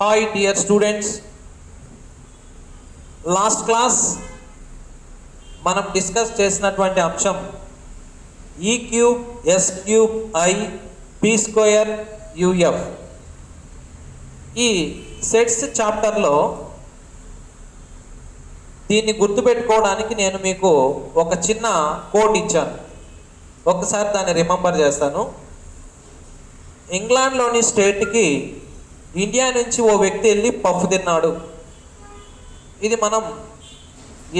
Hi dear students, last class మనం discuss చేసినటువంటి అంశం ఈ cube S cube I P square UF. ఈ సెట్స్ చాప్టర్లో దీన్ని గుర్తుపెట్టుకోవడానికి నేను మీకు ఒక చిన్న కోడ్ ఇచ్చాను. ఒకసారి దాన్ని రిమెంబర్ చేస్తాను. ఇంగ్లాండ్లోని స్టేట్కి ఇండియా నుంచి ఓ వ్యక్తి వెళ్ళి పఫ్ తిన్నాడు. ఇది మనం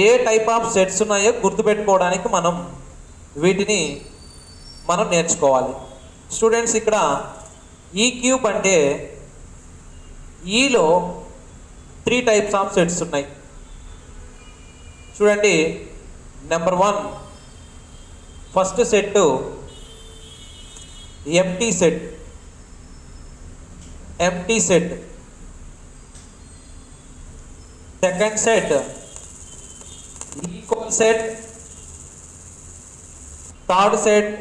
ఏ టైప్ ఆఫ్ సెట్స్ ఉన్నాయో గుర్తుపెట్టుకోవడానికి వీటిని మనం నేర్చుకోవాలి. స్టూడెంట్స్, ఇక్కడ ఈ క్యూబ్ అంటే ఈలో 3 టైప్స్ ఆఫ్ సెట్స్ ఉన్నాయి. చూడండి, number 1 first set empty set. Second set equal set. Third set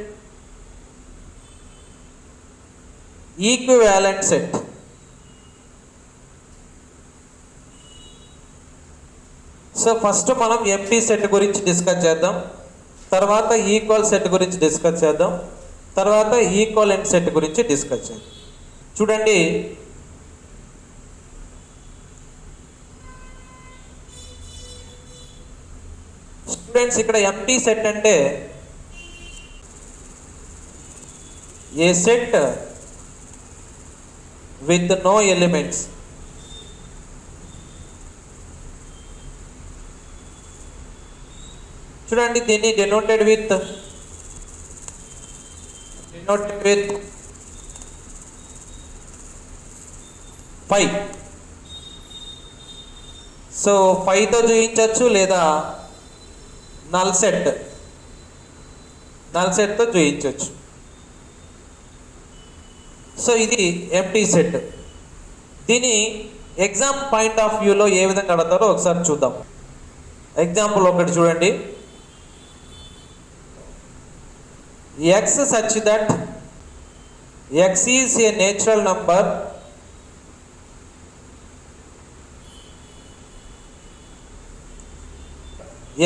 equivalent set. So first మనం ఎంటీ సెట్ గురించి డిస్కస్ చేద్దాం, తర్వాత ఈక్వల్ సెట్ గురించి డిస్కస్ చేద్దాం, తర్వాత ఈక్వలెంట్ సెట్ గురించి డిస్కస్ చేద్దాం. చూడండి, స్టూడెంట్స్, ఇక్కడ ఎంటీ సెట్ అంటే ఏ సెట్ విత్ నో ఎలిమెంట్స్. చూడండి, దీన్ని డెనోటెడ్ విత్ 5. సో 5తో చూపించవచ్చు, లేదా నల్ సెట్తో చూపించవచ్చు. సో ఇది ఎంటీ సెట్. దీని ఎగ్జామ్ పాయింట్ ఆఫ్ వ్యూలో ఏ విధంగా అడతారో ఒకసారి చూద్దాం. ఎగ్జాంపుల్ ఒకటి చూడండి. X such that X is a natural number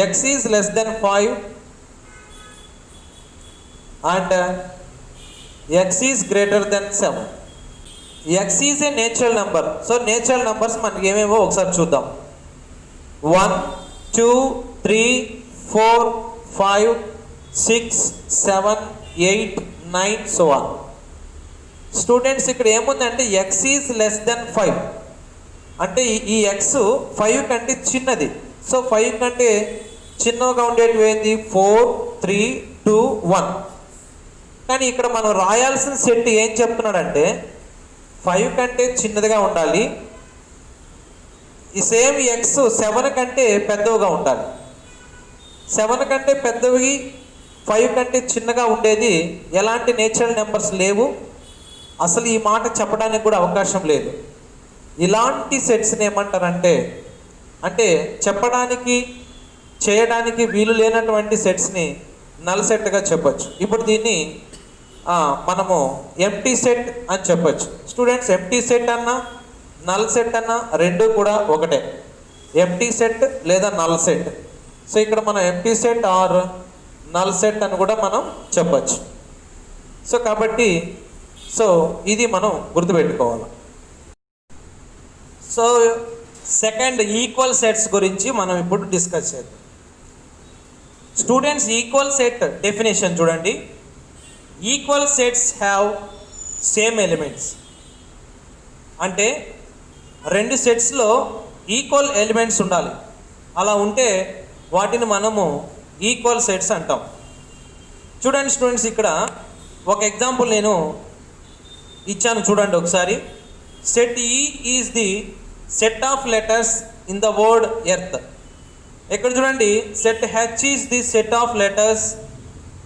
x is less than 5 and x is greater than 7. x is a natural number. So natural numbers మనకి ఏమేమో ఒకసారి చూద్దాం. 1 2 3 4 5 6 7 8 9 so on. స్టూడెంట్స్, ఇక్కడ ఏముందంటే x is less than 5 అంటే ఈ x 5 కంటే చిన్నది. సో 5 కంటే చిన్నగా ఉండేటివి ఏంది? 4 3 2 1. కానీ ఇక్కడ మనం రాయాల్సిన సెట్ ఏం చెప్తున్నాడంటే 5 కంటే చిన్నదిగా ఉండాలి. ఈ సేమ్ ఎక్స్ 7 కంటే పెద్దవిగా ఉండాలి. 7 కంటే పెద్దవి 5 కంటే చిన్నగా ఉండేది ఎలాంటి నేచురల్ నెంబర్స్ లేవు. అసలు ఈ మాట చెప్పడానికి కూడా అవకాశం లేదు. ఇలాంటి సెట్స్ని ఏమంటారంటే చెప్పడానికి చేయడానికి వీలు లేనటువంటి సెట్స్ని నల్ సెట్గా చెప్పచ్చు. ఇప్పుడు దీన్ని మనము ఎంటీ సెట్ అని చెప్పచ్చు. స్టూడెంట్స్, ఎంటీ సెట్ అన్నా నల్ సెట్ అన్నా రెండు కూడా ఒకటే, ఎంటీ సెట్ లేదా నల్ సెట్. సో ఇక్కడ మనం empty set or null set అని కూడా మనం చెప్పచ్చు. సో కాబట్టి ఇది మనం గుర్తుపెట్టుకోవాలి. సో సెకండ్ ఈక్వల్ సెట్స్ గురించి మనం ఇప్పుడు డిస్కస్ చేద్దాం. స్టూడెంట్స్, ఈక్వల్ సెట్ డెఫినేషన్ చూడండి. Equal sets have same elements. అంటే రెండు సెట్స్లో ఈక్వల్ ఎలిమెంట్స్ ఉండాలి. అలా ఉంటే వాటిని మనము ఈక్వల్ సెట్స్ అంటాం. చూడండి స్టూడెంట్స్, ఇక్కడ ఒక ఎగ్జాంపుల్ నేను ఇచ్చాను, చూడండి ఒకసారి. Set E is the set of letters in the word earth. ఇక్కడ చూడండి, set H is the set of letters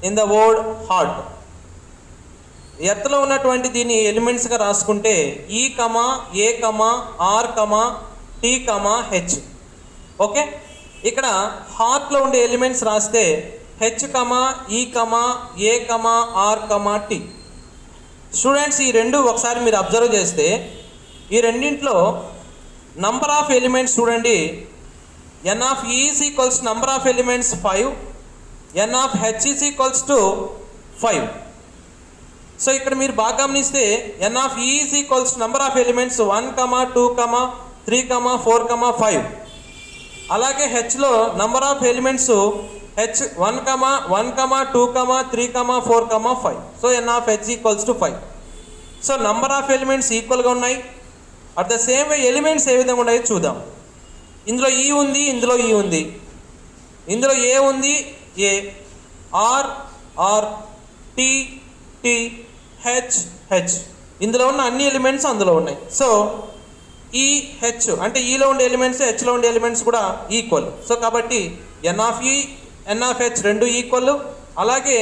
in the word heart. ఎర్త్లో ఉన్నటువంటి దీన్ని ఎలిమెంట్స్గా రాసుకుంటే E comma A comma R comma T comma H. Okay, ఇక్కడ హార్ట్లో ఉండే ఎలిమెంట్స్ రాస్తే H comma E comma A comma R comma T. Students, ఈ రెండు ఒకసారి మీరు అబ్జర్వ్ చేస్తే ఈ రెండింటిలో నంబర్ ఆఫ్ ఎలిమెంట్స్ చూడండి, n of e is equals to number of elements 5, n of h is equals to 5. So ఇక్కడ మీరు బాగా గమనిస్తే n of e is equals to number of elements 1, 2, 3, 4, 5. అలాగే హెచ్లో number of elements H 1, 2, 3, 4, 5. So n of h equals to 5. So number of elements ఈక్వల్గా ఉన్నాయి. At the same way elements ఏ విధంగా ఉన్నాయో చూద్దాం. ఇందులో ఈ ఉంది, ఇందులో ఈ ఉంది, ఇందులో ఏ ఉంది, A, R R, T T, H H, ఇందులో ఉన్న అన్ని ఎలిమెంట్స్ అందులో ఉన్నాయి. సో ఈ హెచ్ అంటే ఈలో ఉండే ఎలిమెంట్స్ హెచ్లో ఉండే ఎలిమెంట్స్ కూడా ఈక్వల్. సో కాబట్టి ఎన్ ఆఫ్ ఈ ఎన్ ఆఫ్ హెచ్ రెండు ఈక్వల్, అలాగే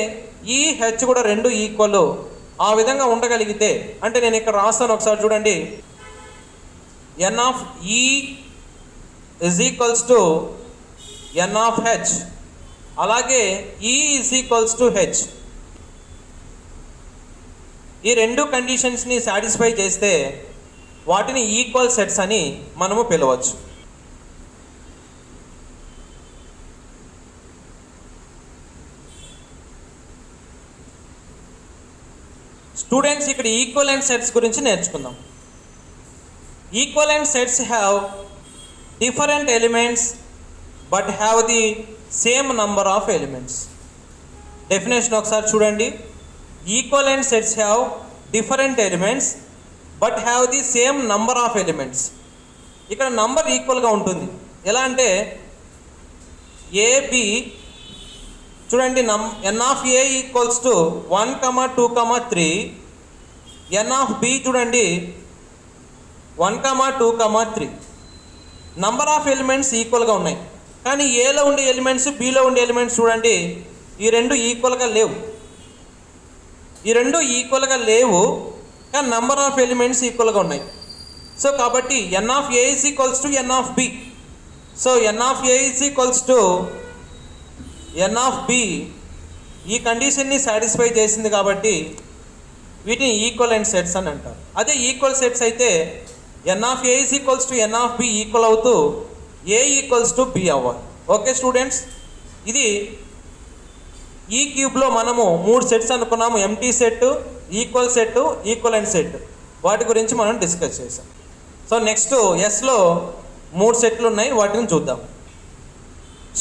ఈ హెచ్ కూడా రెండు ఈక్వల్. ఆ విధంగా ఉండగలిగితే అంటే నేను ఇక్కడ రాస్తాను ఒకసారి చూడండి. ఎన్ ఆఫ్ ఈ is equals to n of h, అలాగే e is equals to h. ఈ రెండు కండిషన్స్ని సాటిస్ఫై చేస్తే వాటిని ఈక్వల్ సెట్స్ అని మనము పిలవచ్చు. స్టూడెంట్స్ ఇక్కడ ఈక్వలెంట్ సెట్స్ గురించి నేర్చుకుందాం. Equivalent sets have different elements but have the same number of elements. Definition ఒకసారి చూడండి. Equivalent sets have different elements but have the same number of elements. ఇక్కడ నంబర్ ఈక్వల్గా ఉంటుంది. ఎలా అంటే ఏబి చూడండి, N of A equals to 1, 2, 3. N of B చూడండి 1, 2, 3. Number of elements ఈక్వల్గా ఉన్నాయి. కానీ ఏలో ఉండే ఎలిమెంట్స్ బిలో ఉండే ఎలిమెంట్స్ చూడండి, ఈ రెండు ఈక్వల్గా లేవు. ఈ రెండు ఈక్వల్గా లేవు కానీ నంబర్ ఆఫ్ ఎలిమెంట్స్ ఈక్వల్గా ఉన్నాయి. సో కాబట్టి N of A is equals to N of B. So N of A is equals to N of B ఈ కండిషన్ని సాటిస్ఫై చేసింది కాబట్టి వీటిని ఈక్వలెంట్ సెట్స్ అని అంటారు. అదే ఈక్వల్ సెట్స్ అయితే N of A is equals to N of B equal అవుతూ ఏ ఈక్వల్స్ టు బి అవ్వాలి. ఓకే స్టూడెంట్స్, ఇది ఈ క్యూబ్లో మనము 3 సెట్స్ అనుకున్నాము. Empty set, equal set, equivalent set, వాటి గురించి మనం డిస్కస్ చేసాం. సో నెక్స్ట్ ఎస్లో 3 సెట్లు ఉన్నాయి, వాటిని చూద్దాం.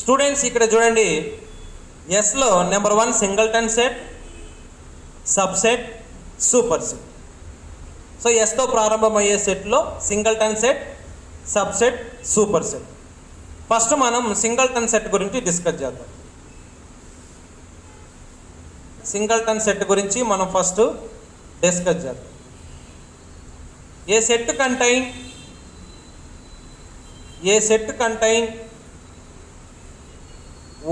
స్టూడెంట్స్ ఇక్కడ చూడండి, ఎస్లో number 1 singleton set, subset, super set. So ఎస్తో ప్రారంభమయ్యే సెట్లో singleton set, subset, super set. First మనం సింగిల్టన్ సెట్ గురించి డిస్కస్ చేద్దాం. సింగిల్టన్ సెట్ గురించి మనం ఫస్ట్ డిస్కస్ చేద్దాం. A set contain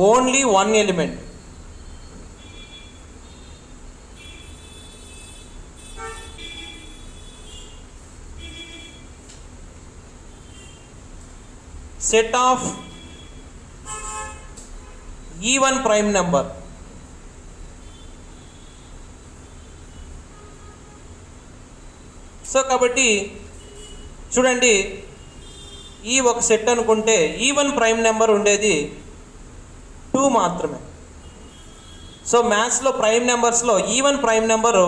only one element. set of even prime number. So కాబట్టి చూడండి, ఈ ఒక సెట్ అనుకుంటే ఈవెన్ ప్రైమ్ నెంబర్ ఉండేది 2 మాత్రమే. సో మ్యాథ్స్లో ప్రైమ్ నెంబర్స్లో ఈవెన్ ప్రైమ్ నెంబరు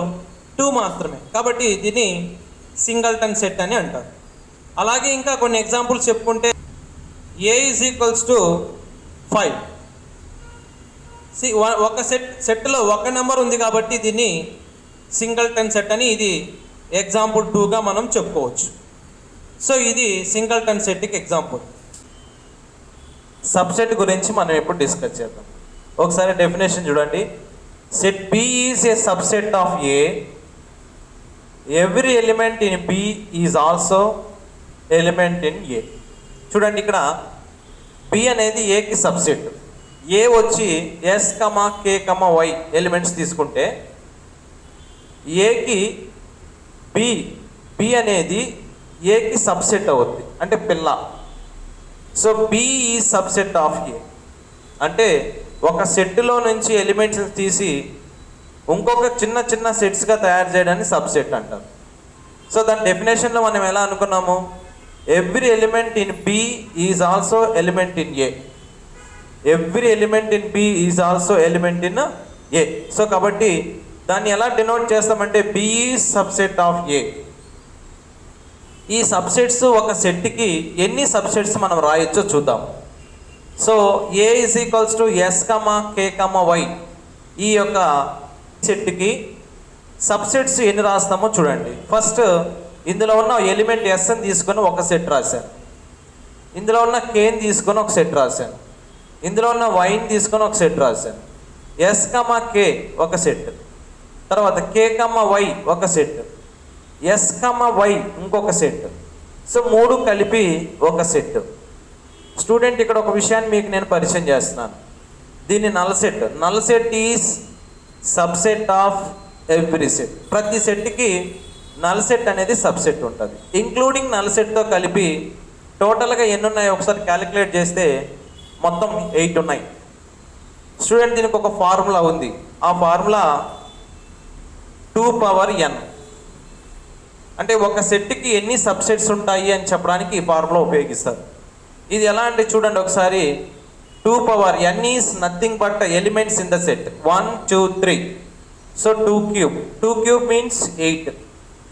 2 మాత్రమే. కాబట్టి దీన్ని సింగిల్టన్ సెట్ అని అంటారు. అలాగే ఇంకా కొన్ని ఎగ్జాంపుల్స్ చెప్పుకుంటే ఏ ఈజ్ ఈక్వల్స్ టు 5. ఒక సెట్లో ఒక నెంబర్ ఉంది కాబట్టి దీన్ని సింగిల్టన్ సెట్ అని ఇది ఎగ్జాంపుల్ 2గా మనం చెప్పుకోవచ్చు. సో ఇది సింగిల్టన్ సెట్కి ఎగ్జాంపుల్. సబ్సెట్ గురించి మనం ఎప్పుడు డిస్కస్ చేద్దాం. ఒకసారి డెఫినేషన్ చూడండి. Set B is a subset of A. Every element in B is also element in A. చూడండి, ఇక్కడ బి అనేది ఏకి సబ్సెట్. ఏ వచ్చి ఎస్, కే, వై ఎలిమెంట్స్ తీసుకుంటే ఏకి బి అనేది ఏకి సబ్సెట్ అవుద్ది, అంటే పిల్ల. సో బి ఈ సబ్సెట్ ఆఫ్ ఏ అంటే ఒక సెట్లో నుంచి ఎలిమెంట్స్ తీసి ఇంకొక చిన్న చిన్న సెట్స్గా తయారు చేయడాన్ని సబ్సెట్ అంటారు. సో దాని డెఫినేషన్లో మనం ఎలా అనుకున్నాము, every element in B is also element in A, every element in B is also element in A. So కాబట్టి దాన్ని ఎలా డినోట్ చేస్తామంటే B is subset of A. ఈ సబ్సెట్స్ ఒక సెట్కి ఎన్ని సబ్సెట్స్ మనం రాయొచ్చో చూద్దాం. So A is equals to S comma K comma Y, ఈ యొక్క సెట్కి సబ్సెట్స్ ఎన్ని రాస్తామో చూడండి. ఫస్ట్ ఇందులో ఉన్న ఎలిమెంట్ ఎస్ని తీసుకొని ఒక సెట్ రాశాను, ఇందులో ఉన్న కేని తీసుకొని ఒక సెట్ రాశాను, ఇందులో ఉన్న వైని తీసుకొని ఒక సెట్ రాశాను, ఎస్ కమా కే ఒక సెట్, తర్వాత కే కమా వై ఒక సెట్, ఎస్ కమా వై ఇంకొక సెట్. సో మూడు కలిపి ఒక సెట్. స్టూడెంట్ ఇక్కడ ఒక విషయాన్ని మీకు నేను పరిచయం చేస్తున్నాను, దీన్ని null set. Null set is subset of every set. ప్రతి సెట్కి నల్ సెట్ అనేది సబ్సెట్ ఉంటుంది, ఇంక్లూడింగ్ నల్ సెట్తో కలిపి టోటల్గా ఎన్ని ఉన్నాయో ఒకసారి క్యాలిక్యులేట్ చేస్తే మొత్తం 8 ఉన్నాయి. స్టూడెంట్ దీనికి ఒక ఫార్ములా ఉంది, ఆ ఫార్ములా 2n. అంటే ఒక సెట్కి ఎన్ని సబ్సెట్స్ ఉంటాయి అని చెప్పడానికి ఈ ఫార్ములా ఉపయోగిస్తారు. ఇది ఎలా అంటే చూడండి ఒకసారి, 2n is nothing but elements in the set 1 2 3. So 2 cube, 2 cube means 8.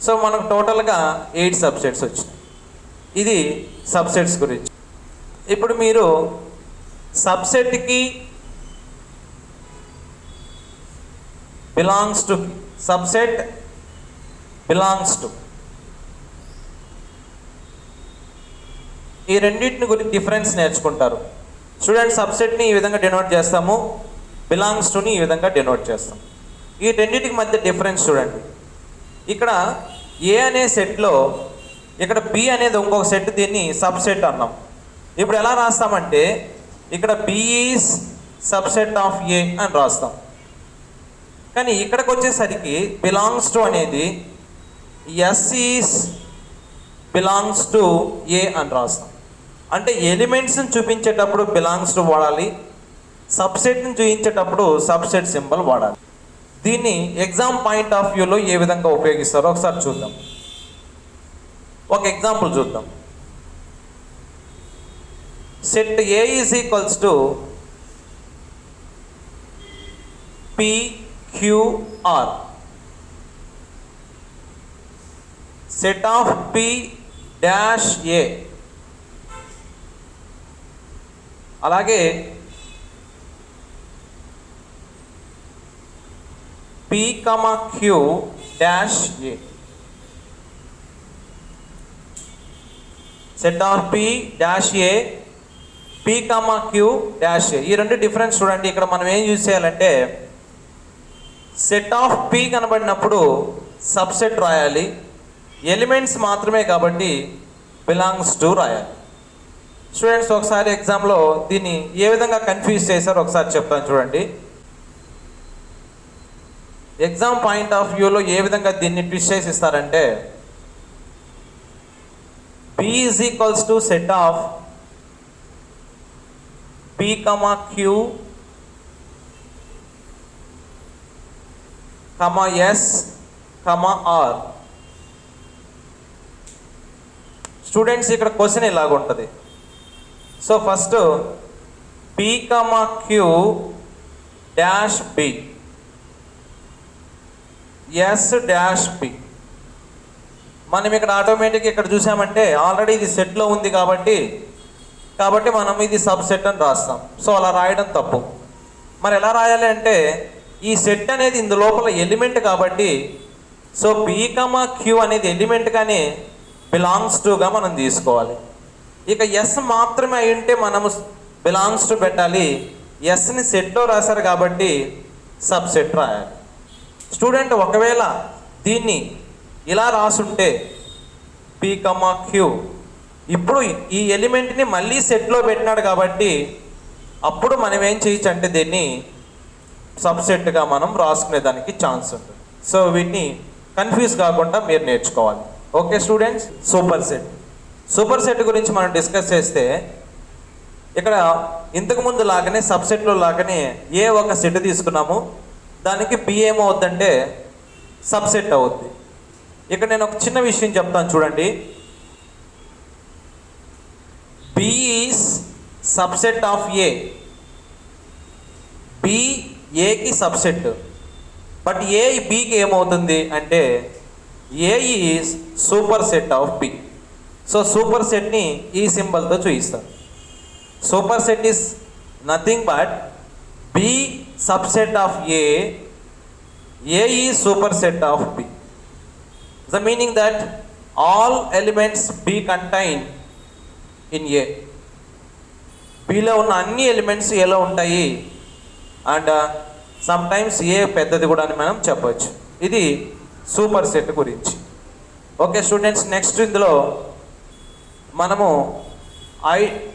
So మనకు టోటల్గా 8 సబ్సెట్స్ వచ్చినాయి. ఇది సబ్సెట్స్ గురించి. ఇప్పుడు మీరు సబ్సెట్కి belongs to, subset belongs to, ఈ రెండింటిని గురించి డిఫరెన్స్ నేర్చుకుంటారు. స్టూడెంట్ సబ్సెట్ని ఈ విధంగా డినోట్ చేస్తాము, బిలాంగ్స్ టుని ఈ విధంగా డినోట్ చేస్తాం. ఈ రెండింటికి మధ్య డిఫరెన్స్ చూడండి. ఇక్కడ ఏ అనే సెట్లో ఇక్కడ బి అనేది ఇంకొక సెట్, దీన్ని సబ్సెట్ అన్నాం. ఇప్పుడు ఎలా రాస్తామంటే ఇక్కడ బి ఈజ్ సబ్సెట్ ఆఫ్ ఏ అని రాస్తాం. కానీ ఇక్కడికి వచ్చేసరికి బిలాంగ్స్ టు అనేది ఎస్ ఈజ్ బిలాంగ్స్ టు ఏ అని రాస్తాం. అంటే ఎలిమెంట్స్ని చూపించేటప్పుడు బిలాంగ్స్ టు వాడాలి, సబ్సెట్ని చూపించేటప్పుడు సబ్సెట్ సింబల్ వాడాలి. దీన్ని ఎగ్జామ్ పాయింట్ ఆఫ్ వ్యూలో ఏ విధంగా ఉపయోగిస్తారో ఒకసారి చూద్దాం. ఒక ఎగ్జాంపుల్ చూద్దాం. Set A is equals to PQR. Set of P dash A. అలాగే P, Q dash A. Set of P dash A, P, Q dash A. ఈ రెండు డిఫరెన్స్ చూడండి. ఇక్కడ మనం ఏం యూజ్ చేయాలంటే సెట్ ఆఫ్ P కనబడినప్పుడు సబ్సెట్ రాయాలి, ఎలిమెంట్స్ మాత్రమే కాబట్టి బిలాంగ్స్ టు రాయాలి. స్టూడెంట్స్ ఒకసారి ఎగ్జామ్లో దీన్ని ఏ విధంగా కన్ఫ్యూజ్ చేశారో ఒకసారి చెప్తాను చూడండి. ఎగ్జామ్ పాయింట్ ఆఫ్ వ్యూలో ఏ విధంగా దీన్ని ట్విస్ట్ చేసి ఇస్తారంటే B is equals to set of P, Q, S, R. Students ఇక్కడ క్వశ్చన్ ఇలాగ ఉంటుంది. So first P, Q dash B, S dash B. మనం ఇక్కడ ఆటోమేటిక్ ఇక్కడ చూసామంటే ఆల్రెడీ ఇది సెట్లో ఉంది కాబట్టి మనం ఇది సబ్సెట్ అని రాస్తాం. సో అలా రాయడం తప్పు. మరి ఎలా రాయాలి అంటే ఈ సెట్ అనేది ఇందు లోపల ఎలిమెంట్ కాబట్టి సో P, Q అనేది ఎలిమెంట్ కానీ బిలాంగ్స్ టుగా మనం తీసుకోవాలి. ఇక ఎస్ మాత్రమే అయి ఉంటే మనము బిలాంగ్స్ టు పెట్టాలి. ఎస్ని సెట్లో రాశారు కాబట్టి సబ్సెట్ రాయాలి. స్టూడెంట్ ఒకవేళ దీన్ని ఇలా రాసుంటే P, Q, ఇప్పుడు ఈ ఎలిమెంట్ని మళ్ళీ సెట్లో పెట్టినాడు కాబట్టి అప్పుడు మనం ఏం చేయొచ్చు అంటే దీన్ని సబ్సెట్గా మనం రాసుకునేదానికి ఛాన్స్ ఉంటుంది. సో వీటిని కన్ఫ్యూజ్ కాకుండా మీరు నేర్చుకోవాలి. ఓకే స్టూడెంట్స్, సూపర్ సెట్ గురించి మనం డిస్కస్ చేస్తే ఇక్కడ ఇంతకుముందు లాగానే సబ్సెట్లో లాగానే ఏ ఒక సెట్ తీసుకున్నాము, దానికి B ఏమవుద్దంటే సబ్సెట్ అవుద్ది. ఇక్కడ నేను ఒక చిన్న విషయం చెప్తాను చూడండి. B is subset of A. B ఏకి సబ్సెట్, బట్ ఏ బికి ఏమవుతుంది అంటే A is super set of B. So super సెట్ని ఈ సింబల్తో చూపిస్తాను. Super set is nothing but B subset of A. A is super set of B. The meaning that all elements B contain in A. బిలో ఉన్న అన్ని elements ఏలో ఉంటాయి. And some times ఏ పెద్దది కూడా అని మనం చెప్పవచ్చు. ఇది సూపర్ సెట్ గురించి. ఓకే స్టూడెంట్స్, నెక్స్ట్ ఇందులో మనము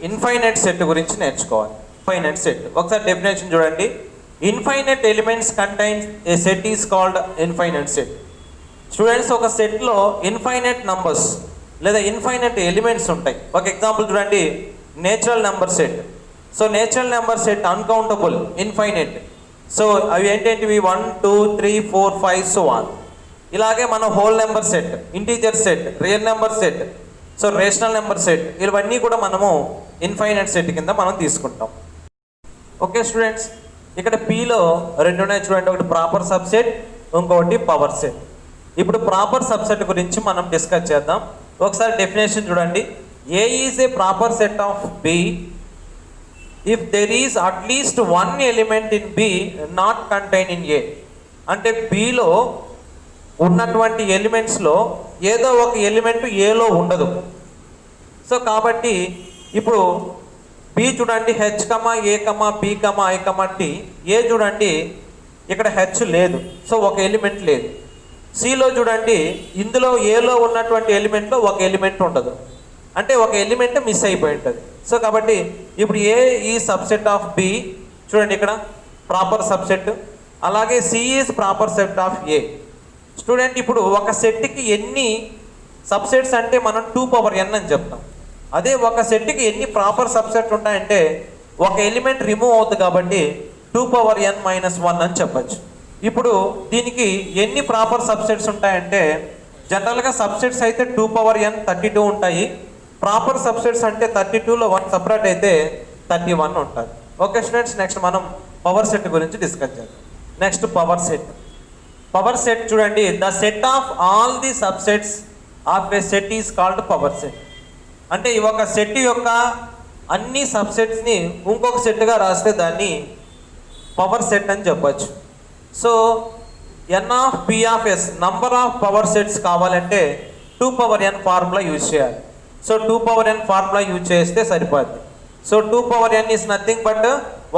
ఇన్ఫైనైట్ సెట్ గురించి నేర్చుకోవాలి. ఇన్ఫైనైట్ సెట్ ఒకసారి డెఫినేషన్ చూడండి. Infinite elements contain A set is called infinite set. Students, ఒక సెట్లో ఇన్ఫైనైట్ నంబర్స్ లేదా ఇన్ఫైనైట్ ఎలిమెంట్స్ ఉంటాయి. ఒక ఎగ్జాంపుల్ చూడండి, natural number set. So natural number set uncountable, infinite. So అవి ఏంటంటివి 1 2 3 4 5 సో ఆన్. ఇలాగే మనం whole number set, integer set, real number set, so rational number set, ఇవన్నీ కూడా మనము ఇన్ఫైనైట్ సెట్ కింద మనం తీసుకుంటాం. ఓకే స్టూడెంట్స్, ఇక్కడ పిలో రెండు ఉన్నాయి చూడండి. ఒకటి ప్రాపర్ సబ్సెట్, ఇంకొకటి పవర్ సెట్. ఇప్పుడు ప్రాపర్ సబ్సెట్ గురించి మనం డిస్కస్ చేద్దాం. ఒకసారి డెఫినేషన్ చూడండి. A is a proper set of B if there is at least one element in B not contain in A. అంటే బిలో ఉన్నటువంటి ఎలిమెంట్స్లో ఏదో ఒక ఎలిమెంట్ ఏలో ఉండదు. సో కాబట్టి ఇప్పుడు బి చూడండి, H comma A comma B comma I comma T. A చూడండి ఇక్కడ హెచ్ లేదు, సో ఒక ఎలిమెంట్ లేదు. సిలో చూడండి, ఇందులో ఏలో ఉన్నటువంటి ఎలిమెంట్లో ఒక ఎలిమెంట్ ఉండదు, అంటే ఒక ఎలిమెంట్ మిస్ అయిపోయి ఉంటుంది. సో కాబట్టి ఇప్పుడు ఏ ఈ సబ్సెట్ ఆఫ్ బి చూడండి, ఇక్కడ ప్రాపర్ సబ్సెట్. అలాగే C is proper set of A. Student, ఇప్పుడు ఒక సెట్కి ఎన్ని సబ్సెట్స్ అంటే మనం 2n అని చెప్తాం. అదే ఒక సెట్కి ఎన్ని ప్రాపర్ సబ్సెట్ ఉంటాయంటే ఒక ఎలిమెంట్ రిమూవ్ అవుతుంది కాబట్టి 2n-1 అని చెప్పచ్చు. ఇప్పుడు దీనికి ఎన్ని ప్రాపర్ సబ్సెట్స్ ఉంటాయంటే జనరల్గా సబ్సెట్స్ అయితే 2n 32 ఉంటాయి. ప్రాపర్ సబ్సెట్స్ అంటే 32లో 1 సపరేట్ అయితే 31 ఉంటుంది. ఓకే స్టూడెంట్స్, నెక్స్ట్ మనం పవర్ సెట్ గురించి డిస్కస్ చేద్దాం. Next power set. Power set చూడండి, the set of all the subsets of a set is called power set. అంటే ఈ ఒక సెట్ యొక్క అన్ని సబ్సెట్స్ని ఇంకొక సెట్గా రాస్తే దాన్ని పవర్ సెట్ అని చెప్పచ్చు. So N of P of S number of power sets కావాలంటే 2n ఫార్ములా యూజ్ చేయాలి. సో 2n ఫార్ములా యూజ్ చేస్తే సరిపోద్ది. So 2n is nothing but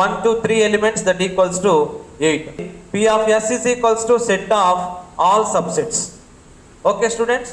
1 2 3 elements that equals to 8. P of S is equals to set of all subsets. Okay students.